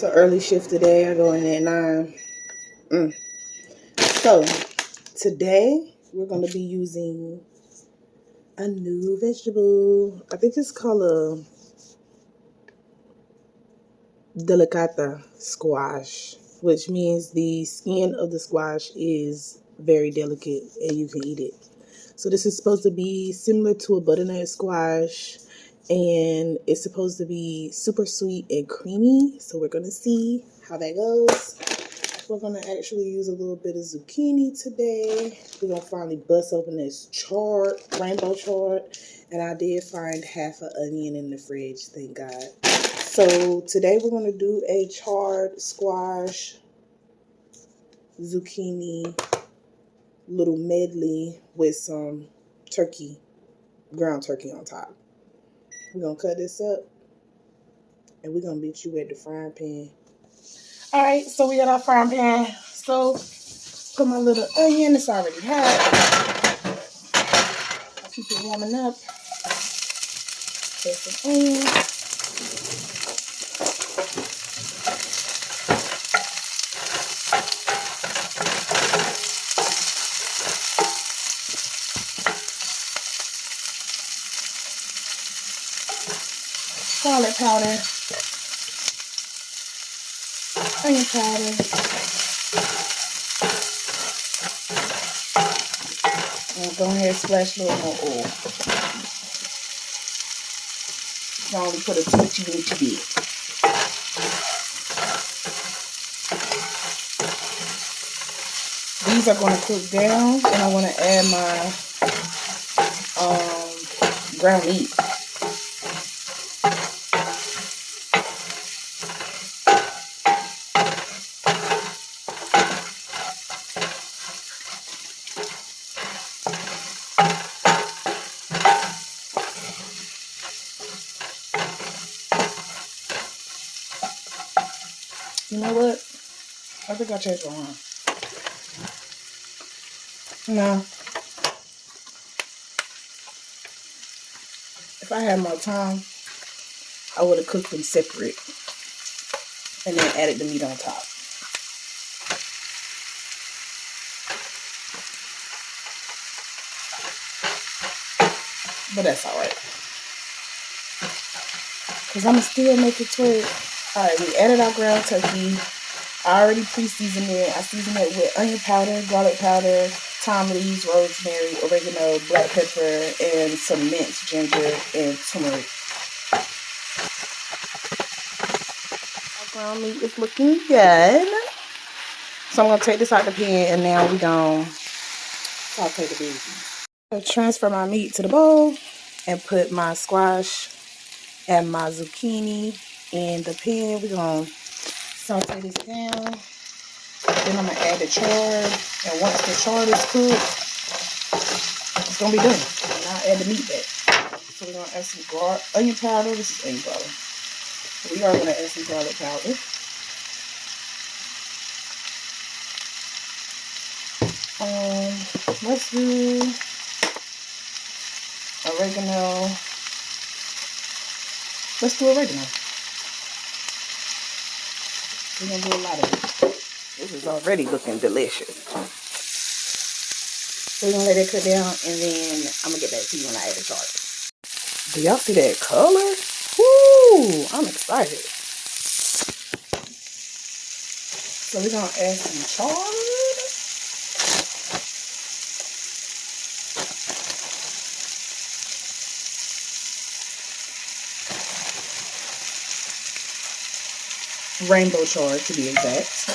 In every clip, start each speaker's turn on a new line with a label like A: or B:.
A: It's an early shift today. I go in at 9. So today we're going to be using a new vegetable. I think it's called a delicata squash, which means the skin of the squash is very delicate and you can eat it. So this is supposed to be similar to a butternut squash, and it's supposed to be super sweet and creamy. So we're going to see how that goes. We're going to actually use a little bit of zucchini today. We're going to finally bust open this chard, rainbow chard. And I did find half an onion in the fridge, thank God. So today we're going to do a chard squash zucchini little medley with some turkey, ground turkey on top. We're going to cut this up and we're going to meet you at the frying pan. All right, so we got our frying pan. So put my little onion, it's already hot. I'll keep it warming up. Put some onion. Garlic powder. Onion powder. And go ahead and splash a little more oil. I only put a teeny bit. These are going to cook down, and I want to add my ground meat. You know what? I think I changed my mind. No. If I had more time, I would have cooked them separate and then added the meat on top. But that's alright. Because I'm going to still make it twerk. Alright, we added our ground turkey. I already pre-seasoned it. I seasoned it with onion powder, garlic powder, thyme leaves, rosemary, oregano, black pepper, and some minced ginger and turmeric. Our ground meat is looking good. So I'm going to take this out the pan, and now we're going to saute the beans. I'll transfer my meat to the bowl and put my squash and my zucchini in the pan. We're going to saute this down. Then I'm going to add the chard. And once the chard is cooked, it's going to be done. And I'll add the meat back. So we're going to add some onion powder. This is onion powder. We are going to add some garlic powder. Let's do oregano. Let's do oregano. We're going to do a lot of it. This is already looking delicious. So we're going to let it cook down, and then I'm going to get back to you when I add the chard. Do y'all see that color? Woo! I'm excited. So we're going to add some chard. Rainbow chard, to be exact.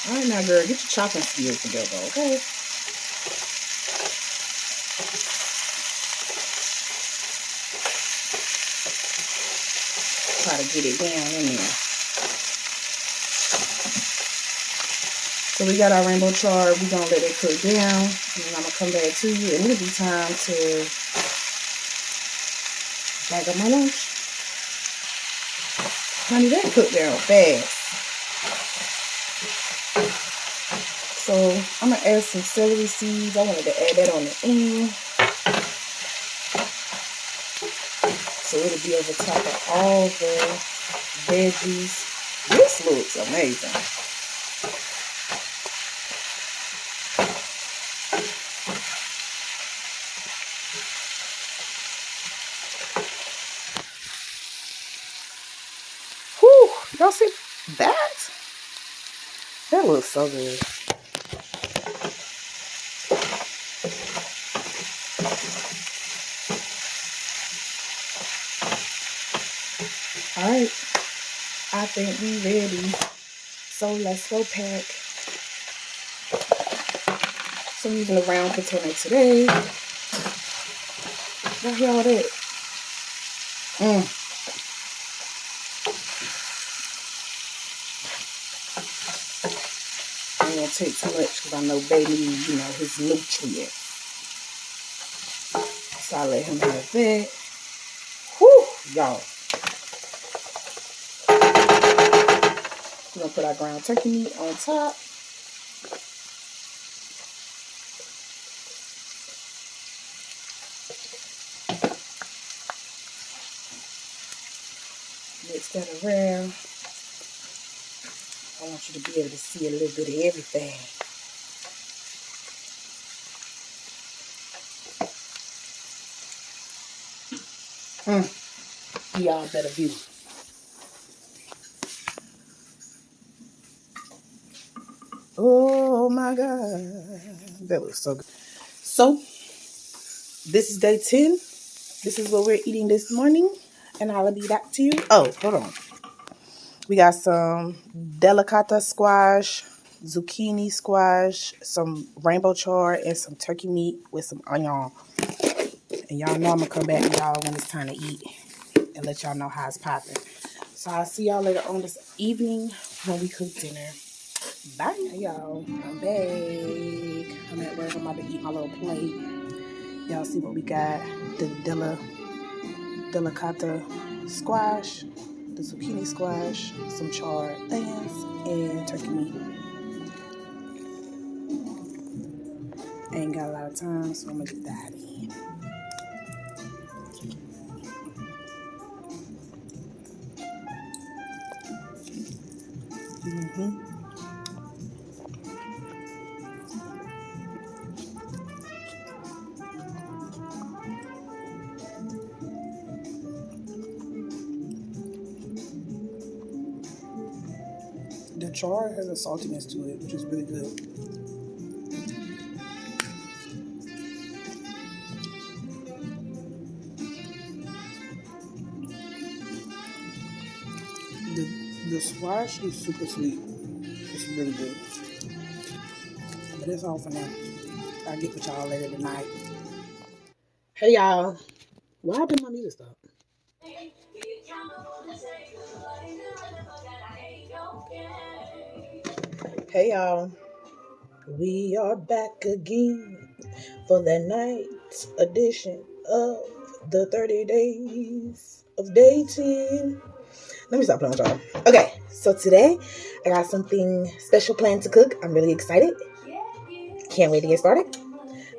A: Alright now, girl, get your chopping skills together, okay? Try to get it down in there. So we got our rainbow chard. We're going to let it cook down. And then I'm going to come back to you. And it'll be time to bag up my lunch. Honey, that cooked down fast. So I'm going to add some celery seeds. I wanted to add that on the end. So it'll be over top of all the veggies. This looks amazing. Whew, y'all see that? That looks so good. Alright, I think we ready. So let's go pack. So I'm using a round container today. Y'all hear all that? I ain't gonna take too much because I know baby, you know, his nutrients. So I let him have that. Whew, y'all. We're gonna put our ground turkey meat on top. Mix that around. I want you to be able to see a little bit of everything. Y'all better view. Oh my God. That looks so good. So, this is day 10. This is what we're eating this morning. And I'll be back to you. Oh, hold on. We got some delicata squash, zucchini squash, some rainbow chard, and some turkey meat with some onion. And y'all know I'm going to come back to y'all when it's time to eat and let y'all know how it's popping. So I'll see y'all later on this evening when we cook dinner. Bye, y'all. I'm back. I'm at work. I'm about to eat my little plate. Y'all see what we got. The delicata squash, the zucchini squash, some charred onions, and turkey meat. Ain't got a lot of time, so I'm gonna get that in. The chard has a saltiness to it, which is really good. The squash is super sweet. It's really good. But that's all for now. I'll get with y'all later tonight. Hey y'all. Why did my music stop? Hey y'all. We are back again for the night edition of the 30 days of dating. Let me stop playing with y'all. Okay, so today I got something special planned to cook. I'm really excited. Can't wait to get started.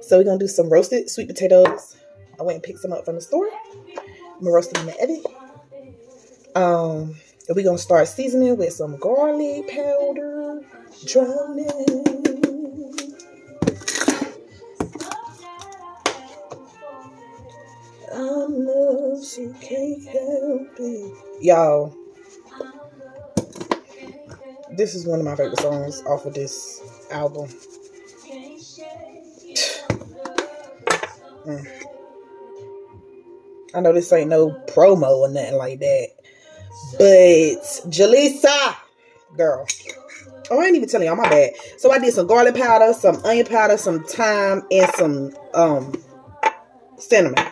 A: So we're going to do some roasted sweet potatoes. I went and picked some up from the store. I'm going to roast them in the oven. We're going to start seasoning with some garlic powder. Drowning. I know she can't help it. Y'all, this is one of my favorite songs off of this album. I know this ain't no promo or nothing like that, but Jalisa, girl. Oh, I ain't even telling y'all, my bad. So I did some garlic powder, some onion powder, some thyme, and some cinnamon.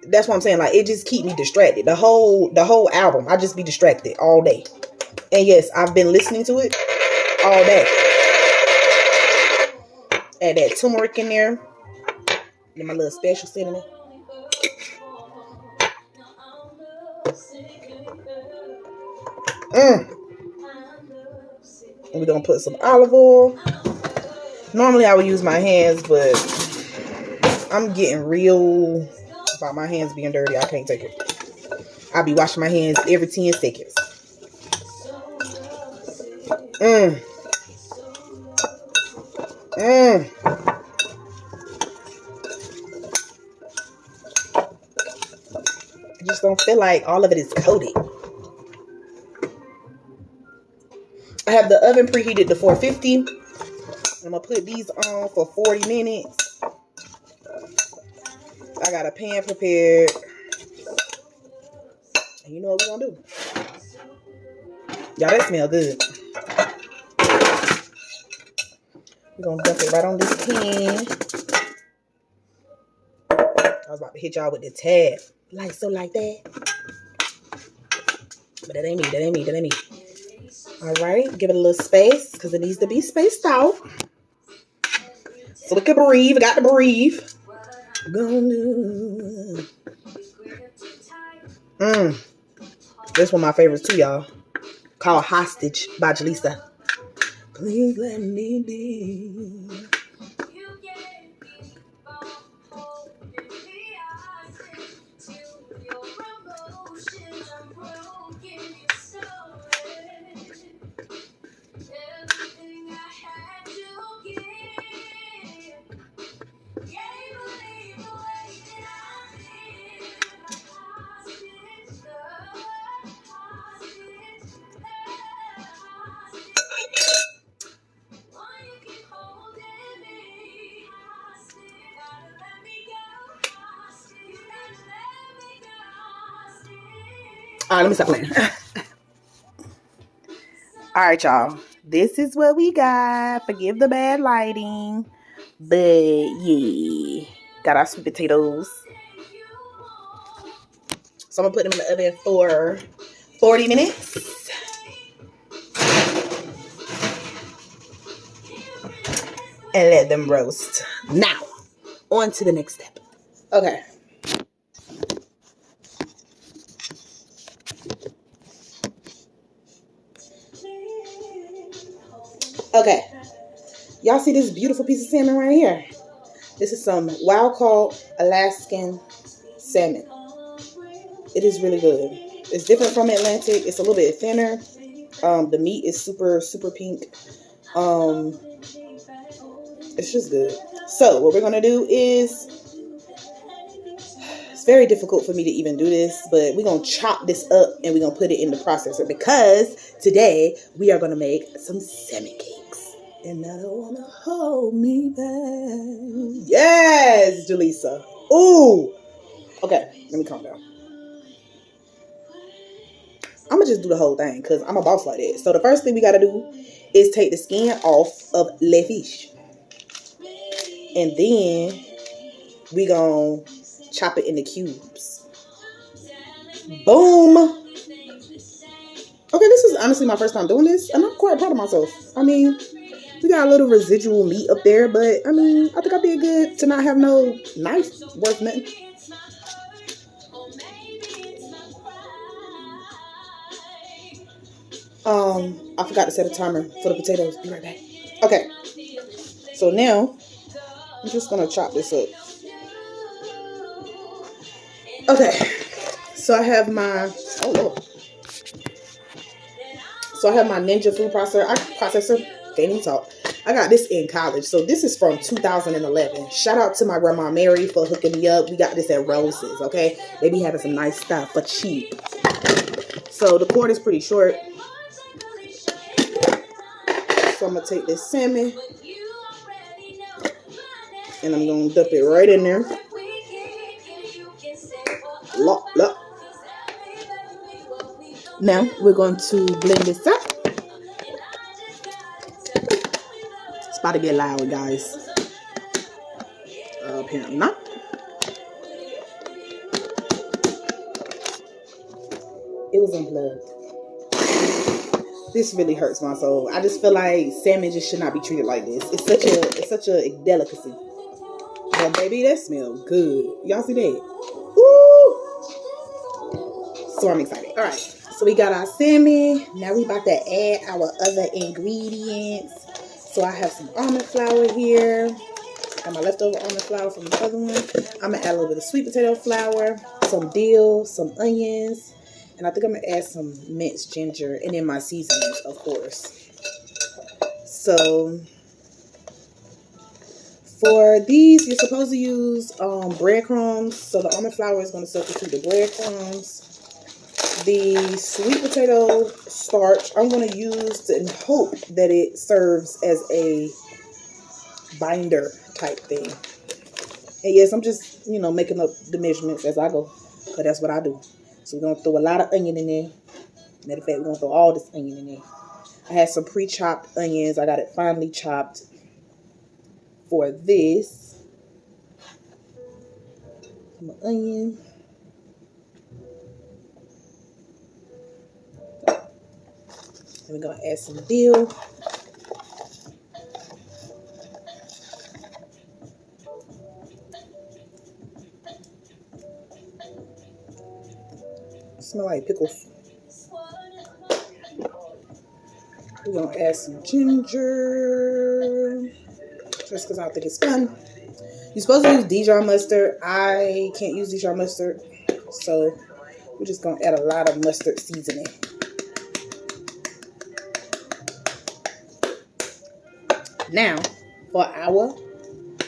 A: That's what I'm saying. Like, it just keep me distracted. The whole album, I just be distracted all day. And yes, I've been listening to it all day. Add that turmeric in there. And my little special cinnamon. And we're going to put some olive oil. Normally I would use my hands, but I'm getting real about my hands being dirty. I can't take it. I'll be washing my hands every 10 seconds. I just don't feel like all of it is coated. I have the oven preheated to 450. I'm going to put these on for 40 minutes. I got a pan prepared. And you know what we're going to do. Y'all, that smell good. We're going to dump it right on this pan. I was about to hit y'all with the tab. Like so, like that. But that ain't me, that ain't me, that ain't me. Alright, give it a little space because it needs to be spaced out. So we can breathe. We got to breathe. This one of my favorites too, y'all. Called Hostage by Jalisa. Please let me be. All right, let me stop playing. All right, y'all. This is what we got. Forgive the bad lighting. But, yeah. Got our sweet potatoes. So, I'm going to put them in the oven for 40 minutes. And let them roast. Now, on to the next step. Okay. Okay. Y'all see this beautiful piece of salmon right here? This is some wild-caught Alaskan salmon. It is really good. It's different from Atlantic. It's a little bit thinner. The meat is super, super pink. It's just good. So, what we're going to do is... It's very difficult for me to even do this, but we're going to chop this up and we're going to put it in the processor because today we are going to make some salmon cakes. And I don't want to hold me back. Yes, Jalisa. Ooh. Okay, let me calm down. I'm going to just do the whole thing because I'm a boss like that. So the first thing we got to do is take the skin off of le fish. And then we going to chop it into cubes. Boom. Okay, this is honestly my first time doing this, and I'm quite proud of myself. I mean, we got a little residual meat up there, but I mean, I think I did good to not have no knife worth nothing. I forgot to set a timer for the potatoes. Be right back. Okay. So now, I'm just gonna chop this up. Okay. So I have my, So I have my Ninja food processor. Can't even talk. I got this in college. So this is from 2011. Shout out to my grandma Mary for hooking me up. We got this at Rose's, okay? They be having some nice stuff for cheap. So the cord is pretty short. So I'm going to take this salmon. And I'm going to dump it right in there. Lock. Now we're going to blend this up. It's about to get loud, guys. Apparently not. It was unplugged. This really hurts my soul. I just feel like salmon just should not be treated like this. It's such a delicacy. But baby, that smells good. Y'all see that? Ooh. So I'm excited. All right. So we got our salmon. Now we about to add our other ingredients. So I have some almond flour here. Got my leftover almond flour from the other one. I'm going to add a little bit of sweet potato flour, some dill, some onions, And I think I'm going to add some minced ginger and then my seasonings, of course. So for these, you're supposed to use breadcrumbs. So the almond flour is going to substitute the breadcrumbs. The sweet potato starch I'm going to use and hope that it serves as a binder type thing. And yes, I'm just, making up the measurements as I go, because that's what I do. So we're going to throw a lot of onion in there. Matter of fact, we're going to throw all this onion in there. I had some pre-chopped onions. I got it finely chopped for this. Some onion. And we're going to add some dill. Smell like pickles. We're going to add some ginger. Just because I think it's fun. You're supposed to use Dijon mustard. I can't use Dijon mustard. So we're just going to add a lot of mustard seasoning. Now, for our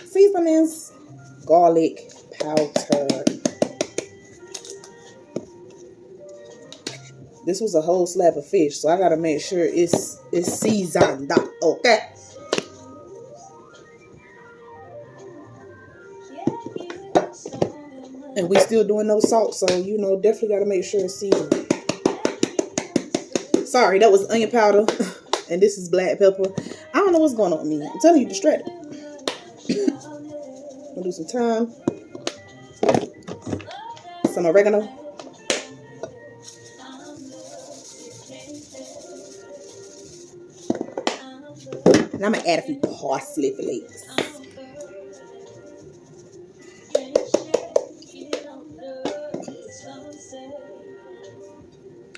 A: seasonings, garlic powder. This was a whole slab of fish, so I gotta make sure it's seasoned up, okay? And we still doing no salt, so definitely gotta make sure it's seasoned. Sorry, that was onion powder, and this is black pepper. I don't know what's going on with me. I'm telling you, distracted. Gonna do some thyme, some oregano. And I'm gonna add a few parsley flakes.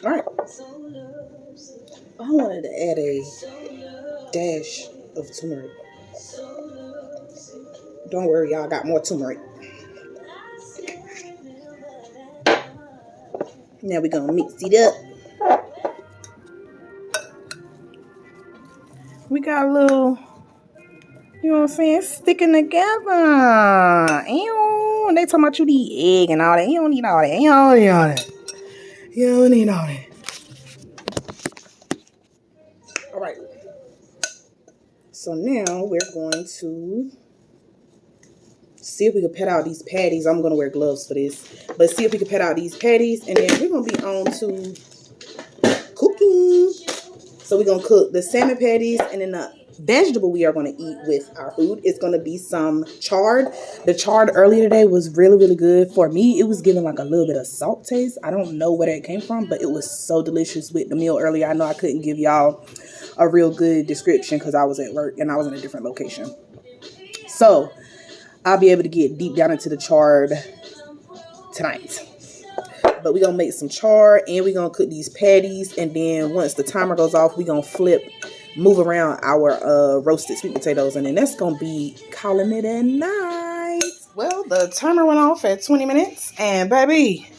A: All right. I wanted to add a dash of turmeric. Don't worry, y'all, got more turmeric. Now we're gonna mix it up. We got a little, sticking together. Ew, they talking about you need egg and all that. You don't need all that. You don't need all that. You don't need all that. All right. So now we're going to see if we can pet out these patties. I'm going to wear gloves for this. But see if we can pet out these patties. And then we're going to be on to cooking. So we're going to cook the salmon patties. And then the vegetable we are going to eat with our food is going to be some chard. The chard earlier today was really, really good. For me, it was giving like a little bit of salt taste. I don't know where that came from, but it was so delicious with the meal earlier. I know I couldn't give y'all a real good description because I was at work and I was in a different location. So I'll be able to get deep down into the chard tonight. But we're going to make some chard and we're going to cook these patties. And then once the timer goes off, we're going to move around our roasted sweet potatoes. And then that's going to be calling it a night. Well, the timer went off at 20 minutes. And baby,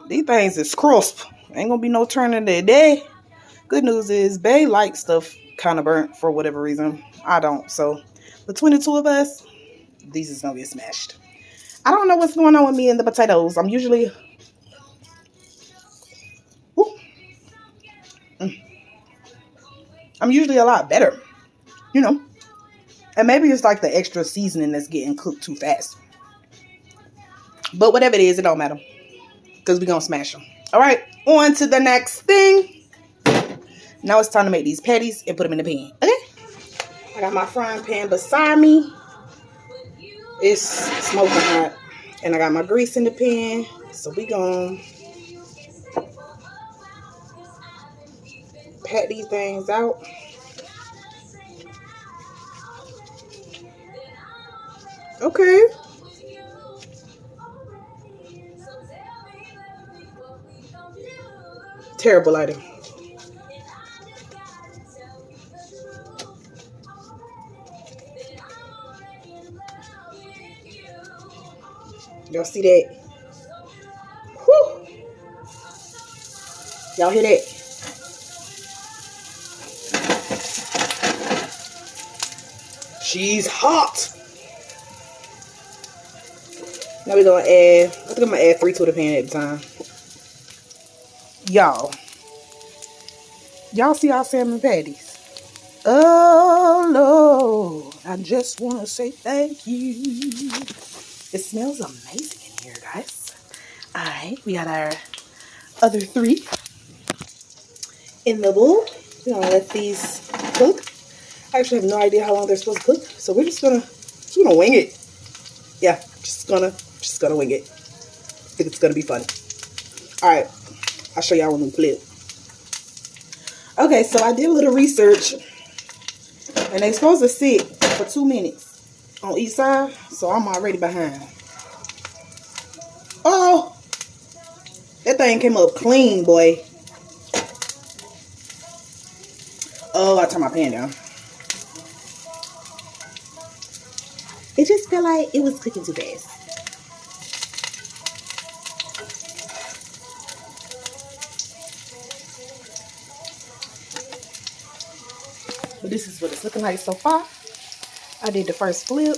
A: these things is crisp. Ain't going to be no turning today. Good news is Bay likes stuff kind of burnt for whatever reason. I don't. So between the two of us, these is going to get smashed. I don't know what's going on with me and the potatoes. I'm usually a lot better, And maybe it's like the extra seasoning that's getting cooked too fast. But whatever it is, it don't matter. Because we're going to smash them. All right, on to the next thing. Now it's time to make these patties and put them in the pan. Okay? I got my frying pan beside me. It's smoking hot. And I got my grease in the pan. So we going to pat these things out. Okay. Terrible lighting. Y'all see that? Whew. Y'all hear that? She's hot. Now we're gonna add, I think I'm gonna add 3 to the pan at a time. Y'all see our salmon patties? Oh Lord, I just wanna say thank you. It smells amazing in here, guys. Alright, we got our other 3 in the bowl. We're gonna let these cook. I actually have no idea how long they're supposed to cook, so we're just gonna wing it. Yeah, just gonna wing it. I think it's gonna be fun. Alright, I'll show y'all when we flip. Okay, so I did a little research, and they're supposed to sit for 2 minutes on each side, so I'm already behind. Oh, that thing came up clean, boy. Oh, I turned my pan down. It just felt like it was cooking too fast. But this is what it's looking like so far. I did the first flip.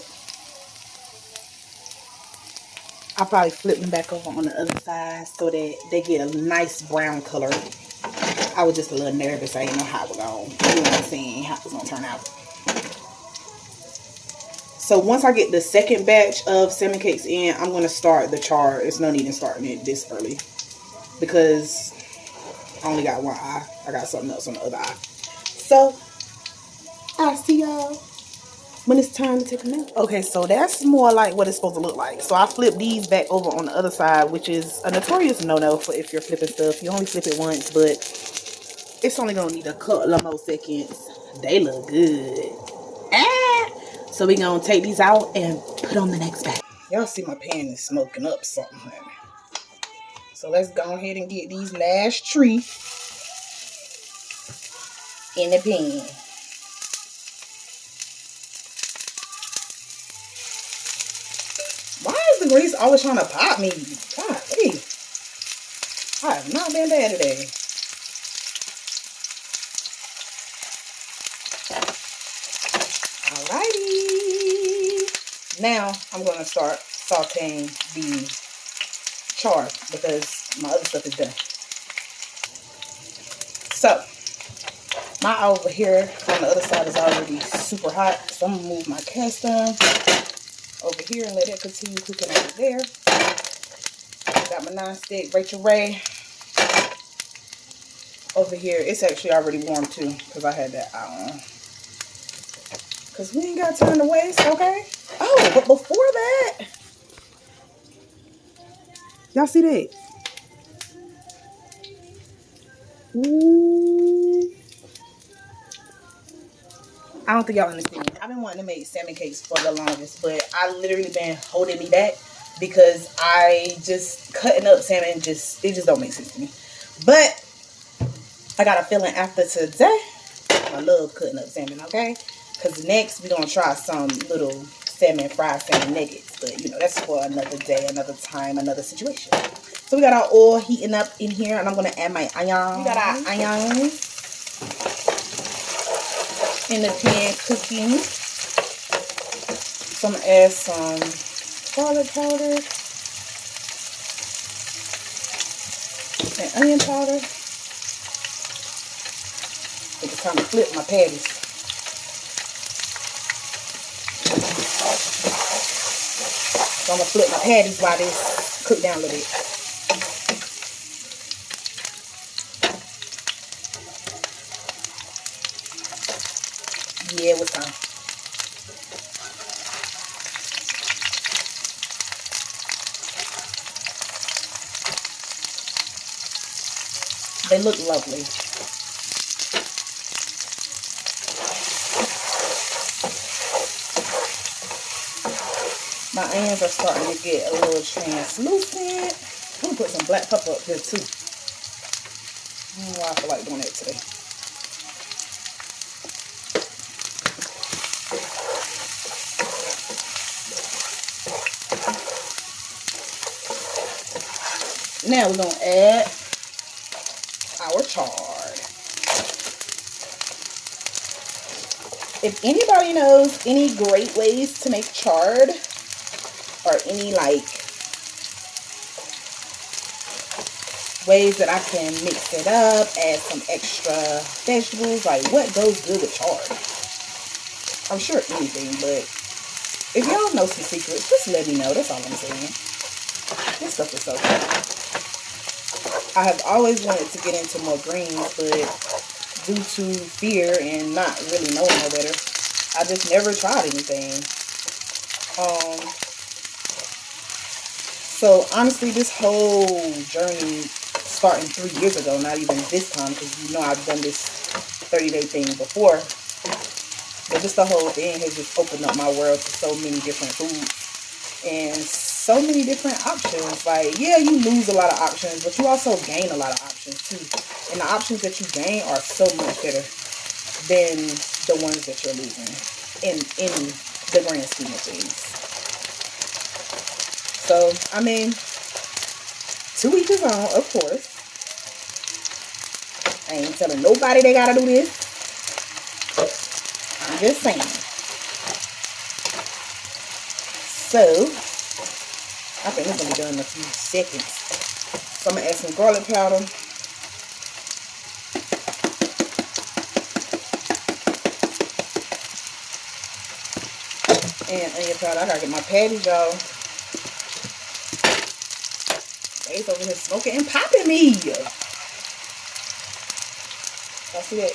A: I'll probably flip them back over on the other side so that they get a nice brown color. I was just a little nervous. I didn't know how it was going, you know what I'm saying, how it was going to turn out. So once I get the second batch of salmon cakes in, I'm going to start the char. There's no need in starting it this early because I only got one eye. I got something else on the other eye. So I'll see y'all when it's time to take them out. Okay, so that's more like what it's supposed to look like. So I flip these back over on the other side, which is a notorious no-no for if you're flipping stuff. You only flip it once, but it's only gonna need a couple of more seconds. They look good. So we gonna take these out and put on the next batch. Y'all see my pan is smoking up something, honey. So let's go ahead and get these last 3 in the pan. Why is the grease always trying to pop me? God, hey. I have not been bad today. Alrighty. Now I'm going to start sauteing the char because my other stuff is done. So my over here on the other side is already super hot. So I'm going to move my cast iron over here and let it continue cooking over there. Got my non-stick Rachel Ray over here. It's actually already warm too because I had that on. Because we ain't got time to waste, okay? Oh, but before that, y'all see that? Ooh. I don't think y'all understand. I've been wanting to make salmon cakes for the longest, but I literally been holding me back because I just cutting up salmon it just don't make sense to me. But I got a feeling after today, I love cutting up salmon, okay? Because next we're gonna try some little fried salmon nuggets, but you know that's for another day, another time, another situation. So we got our oil heating up in here, and I'm gonna add my onions. We got our onions in the pan cooking. So I'm gonna add some garlic powder and onion powder. It's time to flip my patties. So I'm gonna flip my patties while this cook down a little bit. Yeah, it was time. They look lovely. My onions are starting to get a little translucent. I'm gonna put some black pepper up here too. I don't know why I feel like doing that today. Now we're gonna add our chard. If anybody knows any great ways to make chard, or any like ways that I can mix it up, add some extra vegetables, like what goes good with chard? I'm sure anything, but if y'all know some secrets, just let me know. That's all I'm saying. This stuff is so good. I have always wanted to get into more greens, but due to fear and not really knowing no better, I just never tried anything. So honestly, this whole journey starting 3 years ago, not even this time, because you know I've done this 30-day thing before. But just the whole thing has just opened up my world to so many different foods and so many different options. Like, yeah, you lose a lot of options, but you also gain a lot of options too. And the options that you gain are so much better than the ones that you're losing in the grand scheme of things. So, I mean, to each his own, of course. I ain't telling nobody they gotta do this. I'm just saying. So, I think it's gonna be done in a few seconds. So I'm gonna add some garlic powder. And onion powder. I gotta get my patties, y'all. It's over here smoking and popping me. Y'all see that?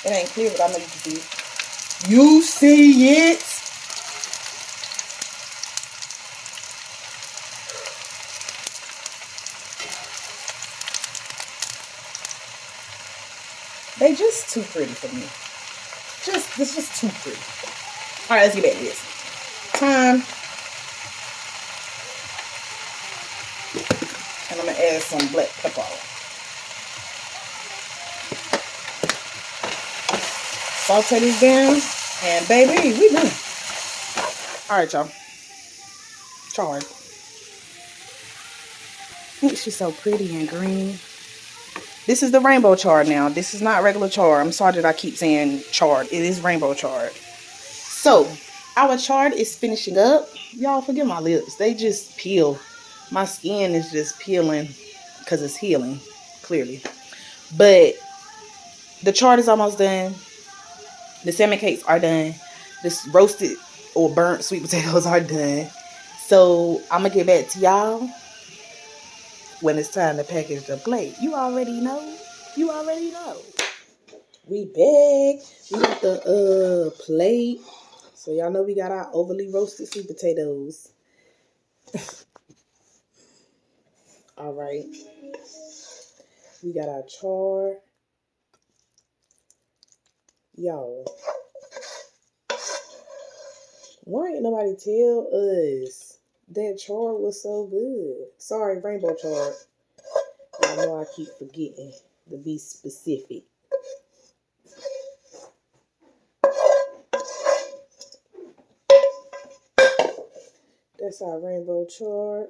A: It ain't clear, but I know you can see it. You see it? They just too pretty for me. It's just too pretty. Alright, let's get back to this. Thyme. And I'm gonna add some black pepper. Saute this down. And baby, we done. Alright, y'all. Chard. She's so pretty and green. This is the rainbow chard now. This is not regular chard. I'm sorry that I keep saying chard. It is rainbow chard. So, our chard is finishing up. Y'all, forgive my lips. They just peel. My skin is just peeling because it's healing, clearly. But the chard is almost done. The salmon cakes are done. This roasted or burnt sweet potatoes are done. So, I'm going to get back to y'all when it's time to package the plate. You already know. You already know. We back. We got the plate. So y'all know we got our overly roasted sweet potatoes. All right. We got our chard. Y'all. Why ain't nobody tell us that chard was so good? Sorry, rainbow chard. I know I keep forgetting to be specific. That's our rainbow chard.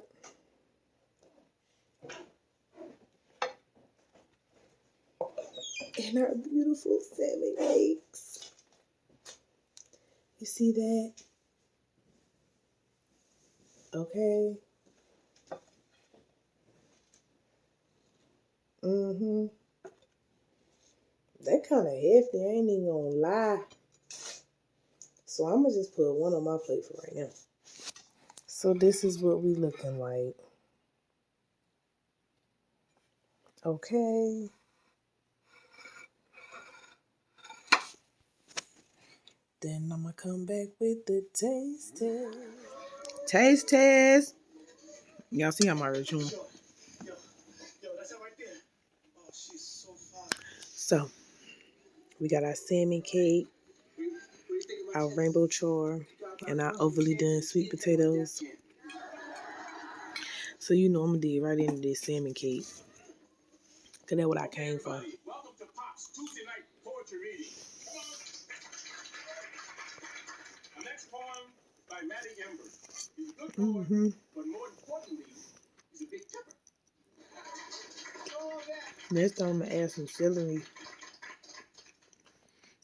A: And our beautiful salmon cakes. You see that? Okay. That kind of hefty. I ain't even gonna lie. So I'm gonna just put one on my plate for right now. So this is what we looking like. Okay. Then I'm gonna come back with the taste test. Taste test. Y'all see I'm already chewing. So we got our salmon cake, our rainbow char, and our overly done sweet potatoes. So you know I'm gonna dig right into this salmon cake. Cause that's what I came for. Next time I'm going to add some celery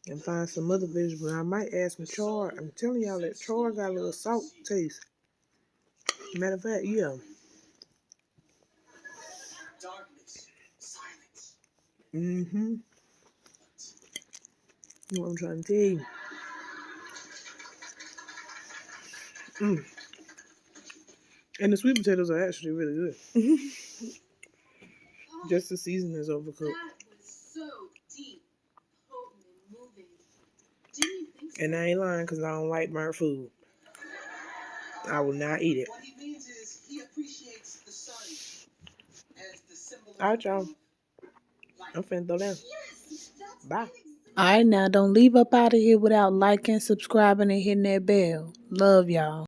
A: and find some other vegetables. I might add some chard. I'm telling y'all that chard got a little salt taste. Matter of fact, yeah. Mm-hmm. You know what I'm trying to tell you. And the sweet potatoes are actually really good. Just the seasoning is overcooked. And I ain't lying because I don't like burnt food. I will not eat it. Alright, y'all. I'm finna throw down. Bye. Alright, now don't leave up out of here without liking, subscribing, and hitting that bell. Love y'all.